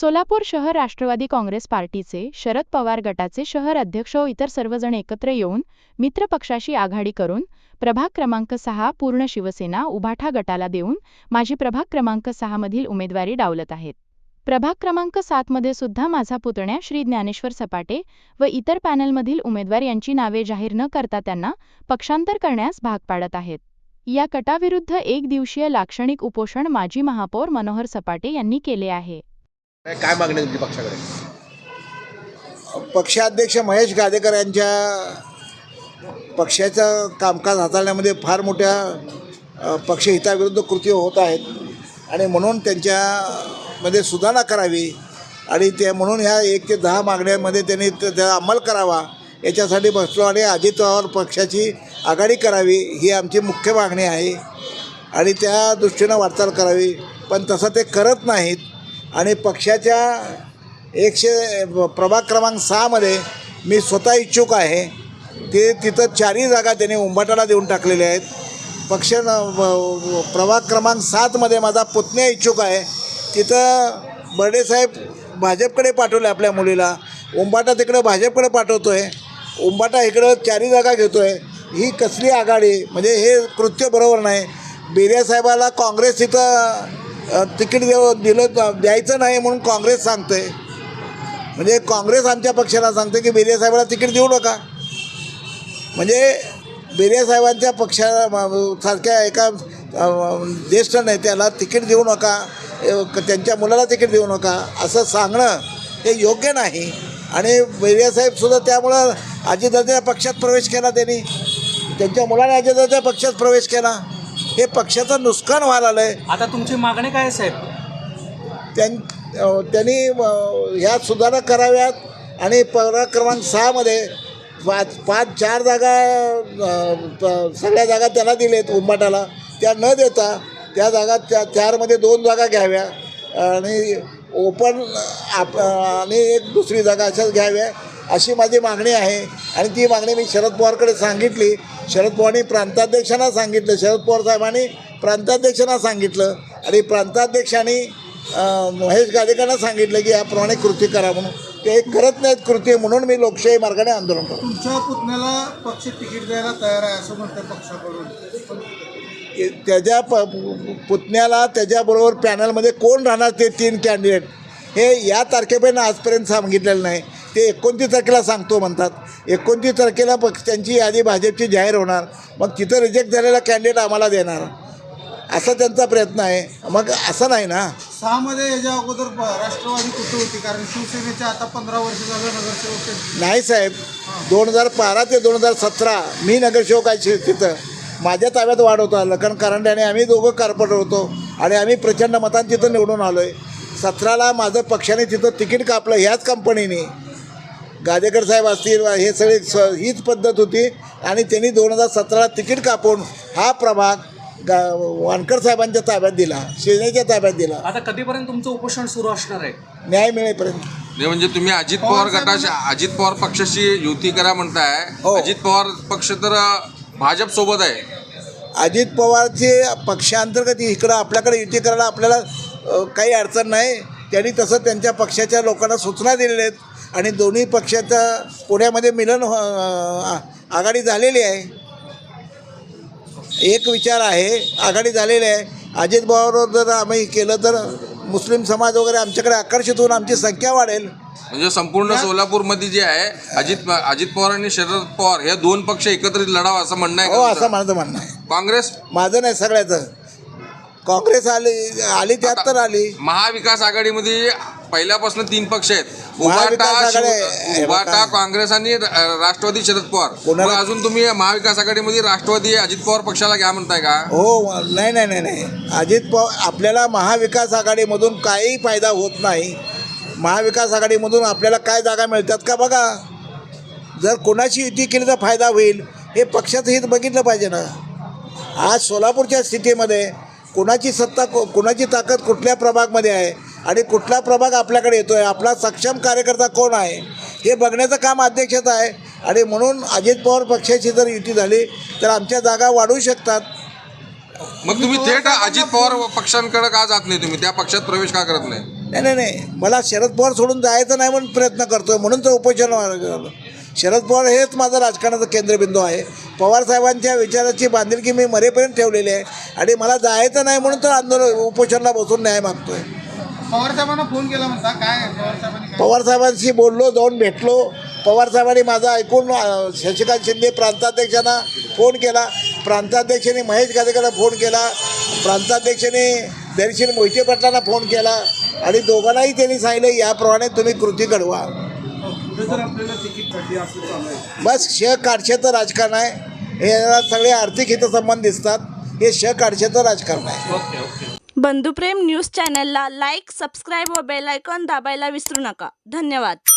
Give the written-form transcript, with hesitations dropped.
सोलापूर शहर राष्ट्रवादी काँग्रेस पार्टीचे शरद पवार गटाचे शहर अध्यक्ष व इतर सर्वजण एकत्र येऊन मित्र पक्षाशी आघाडी करून प्रभाग क्रमांक 6 पूर्ण शिवसेना उभाठा गटाला देऊन माझी प्रभाग क्रमांक 6 मधील उमेदवारी डावलत आहेत. प्रभाग क्रमांक 7 मध्ये सुद्धा माझा पुतण्या श्री ज्ञानेश्वर सपाटे व इतर पॅनलमधील उमेदवार यांची नावे जाहीर न करता त्यांना पक्षांतर करण्यास भाग पाडत आहेत. या गटाविरुद्ध एक दिवसीय लाक्षणिक उपोषण माजी महापौर मनोहर सपाटे यांनी केले आहे. काय मागणी तुमची पक्षाकडे? पक्षाध्यक्ष महेश गादेकर यांच्या पक्षाचं कामकाज हाताळण्यामध्ये फार मोठ्या पक्षहिताविरुद्ध कृती होत आहेत आणि म्हणून त्यांच्यामध्ये सुधारणा करावी आणि ते म्हणून ह्या 1 ते 10 मागण्यांमध्ये त्यांनी त्याचा अंमल करावा याच्यासाठी बसलो आणि अजित पवार पक्षाची आघाडी करावी ही आमची मुख्य मागणी आहे आणि त्या दृष्टीनं वाटचाल करावी. पण तसं ते करत नाहीत आणि पक्षाच्या प्रभाग क्रमांक 6 मध्ये मी स्वतः इच्छुक आहे. ते तिथं 4ही जागा त्यांनी उंबाटाला देऊन टाकलेल्या आहेत. प्रभाग क्रमांक 7 मध्ये माझा पुतण्या इच्छुक आहे. तिथं बर्डेसाहेब भाजपकडे पाठवले आपल्या मुलीला, उंबाटा तिकडं भाजपकडे पाठवतो आहे, उंबाटा इकडं 4ही जागा घेतो आहे. ही कसली आघाडी? म्हणजे हे कृत्य बरोबर नाही. बिर्यासाहेबाला काँग्रेस तिथं तिकीट द्यायचं नाही म्हणून काँग्रेस सांगते. म्हणजे काँग्रेस आमच्या पक्षाला सांगते की बिर्यासाहेबाला तिकीट देऊ नका. म्हणजे बिर्यासाहेबांच्या पक्षासारख्या एका ज्येष्ठ नेत्याला तिकीट देऊ नका, त्यांच्या मुलाला तिकीट देऊ नका असं सांगणं हे योग्य नाही. आणि बिर्यासाहेबसुद्धा त्यामुळं अजितदादाच्या पक्षात प्रवेश केला, त्यांच्या मुलाने अजितदादाच्या पक्षात प्रवेश केला. हे पक्षाचं नुकसान व्हायला आलं आहे. आता तुमची मागणी काय आहे साहेब? त्यांनी ह्या सुधारणा कराव्यात आणि प्रभाग क्रमांक 6 मध्ये 4 जागा सगळ्या जागा त्यांना दिलेत उंबाटाला. त्या न देता त्या जागा 4 मध्ये 2 जागा घ्याव्या आणि ओपन आणि एक दुसरी जागा अशाच घ्याव्या अशी माझी मागणी आहे. आणि ती मागणी मी शरद पवारकडे सांगितली. शरद पवारांनी प्रांताध्यक्षांना सांगितलं, शरद पवार साहेबांनी प्रांताध्यक्षांना सांगितलं आणि प्रांताध्यक्षांनी महेश गादेकरांना सांगितलं की याप्रमाणे कृती करा म्हणून. ते करत नाहीत कृती, म्हणून मी लोकशाही मार्गाने आंदोलन करतो. तुमच्या पुतण्याला पक्ष तिकीट द्यायला तयार आहे असं म्हणतात पक्षाकडून. त्याच्या पुतण्याला त्याच्याबरोबर पॅनलमध्ये कोण राहणार ते 3 कॅन्डिडेट हे या तारखेपर्यंत आजपर्यंत सांगितलेलं नाही. ते 29 तारखेला सांगतो म्हणतात. 29 तारखेला त्यांची यादी भाजपची जाहीर होणार, मग तिथं रिजेक्ट झालेला कॅन्डिडेट आम्हाला देणार असा त्यांचा प्रयत्न आहे. मग असं नाही ना. 6 मध्ये याच्या अगोदर राष्ट्रवादी कुठे होती? कारण शिवसेनेच्या आता 15 वर्ष झालं नगरसेवक नाही साहेब. 2012 ते 2017 मी नगरसेवक आहे. तिथं माझ्या ताब्यात वाढवतो आलं, कारण कारंड्याने आम्ही दोघं कार्पोरेटर होतो आणि आम्ही प्रचंड मतांनी तिथं निवडून आलो आहे. 17ला माझं पक्षाने तिथं तिकीट कापलं ह्याच कंपनीने. गादेकर साहेब असतील हे सगळे हीच पद्धत होती आणि त्यांनी 2017ला तिकीट कापून हा प्रभाग वानकर साहेबांच्या ताब्यात दिला, सेनेच्या ताब्यात दिला. आता कधीपर्यंत तुमचं उपोषण सुरू असणार आहे? न्याय मिळेपर्यंत. नाही म्हणजे तुम्ही अजित पवार गटाशी अजित पवार पक्षाशी युती करा म्हणताय. हो. अजित पवार पक्ष तर भाजप सोबत आहे. अजित पवारचे पक्षांतर्गत इकडं आपल्याकडे युती करायला आपल्याला काही अडचण नाही. त्यांनी तसं त्यांच्या पक्षाच्या लोकांना सूचना दिलेल्या आहेत आणि दोन्ही पक्षाच्या पुण्यामध्ये मिलन आघाडी झालेली आहे. एक विचार आहे, आघाडी झालेली आहे. अजित पवारवर जर आम्ही केलं तर मुस्लिम समाज वगैरे आमच्याकडे आकर्षित होऊन आमची संख्या वाढेल. म्हणजे संपूर्ण सोलापूरमध्ये जे आहे अजित पवार आणि शरद पवार हे 2 पक्ष एकत्रित लढावं असं म्हणणं आहे. हो, असं माझं म्हणणं आहे. काँग्रेस? माझं नाही, सगळ्याचं. काँग्रेस आली त्यात तर आली. महाविकास आघाडीमध्ये पहिल्यापासून 3 पक्ष आहेत, महाविकास उभाटा, काँग्रेस आणि राष्ट्रवादी शरद पवार. मग अजून तुम्ही महाविकास आघाडीमध्ये राष्ट्रवादी अजित पवार पक्षाला घ्या म्हणताय का? हो, नाही. अजित पवार आपल्याला महाविकास आघाडीमधून काही फायदा होत नाही. महाविकास आघाडीमधून आपल्याला काय जागा मिळतात का बघा. जर कोणाची युती केली तर फायदा होईल हे पक्षाचं हित बघितलं पाहिजे ना. आज सोलापूरच्या स्थितीमध्ये कोणाची सत्ता, कोणाची ताकद कुठल्या प्रभागमध्ये आहे आणि कुठला प्रभाग आपल्याकडे येतो आहे, आपला सक्षम कार्यकर्ता कोण आहे हे बघण्याचं काम अध्यक्षाचं आहे. आणि म्हणून अजित पवार पक्षाची जर युती झाली तर आमच्या जागा वाढू शकतात. मग तुम्ही थेट अजित पवार पक्षांकडे का जात नाही? तुम्ही त्या पक्षात प्रवेश का करत नाही? नाही मला शरद पवार सोडून जायचं नाही म्हणून प्रयत्न करतोय, म्हणून तर उपोषण झालं. शरद पवार हेच माझं राजकारणाचा केंद्रबिंदू आहे. पवारसाहेबांच्या विचाराची बांधिलकी मी मरेपर्यंत ठेवलेली आहे आणि मला जायचं नाही म्हणून तर आंदोलन उपोषणाला बसून न्याय मागतोय. पवारसाहेबांना फोन केला म्हणता, काय पवारसाहेबांनी काय? पवारसाहेबांशी बोललो, जाऊन भेटलो. पवारसाहेबांनी माझं ऐकून शशिकांत शिंदे प्रांताध्यक्षांना फोन केला, प्रांताध्यक्षांनी महेश गादेकरला फोन केला, प्रांताध्यक्षांनी दर्शील मोहिते पाटलांना फोन केला आणि दोघांनाही त्यांनी सांगितलं याप्रमाणे तुम्ही कृती घडवा. बस काडशेचं राजकारण आहे हे. याला सगळे आर्थिक हितसंबंध दिसतात. हे काडशेचं राजकारण आहे. बंधुप्रेम न्यूज चॅनलला लाईक, सबस्क्राईब व बेल आयकॉन दाबायला विसरू नका. धन्यवाद.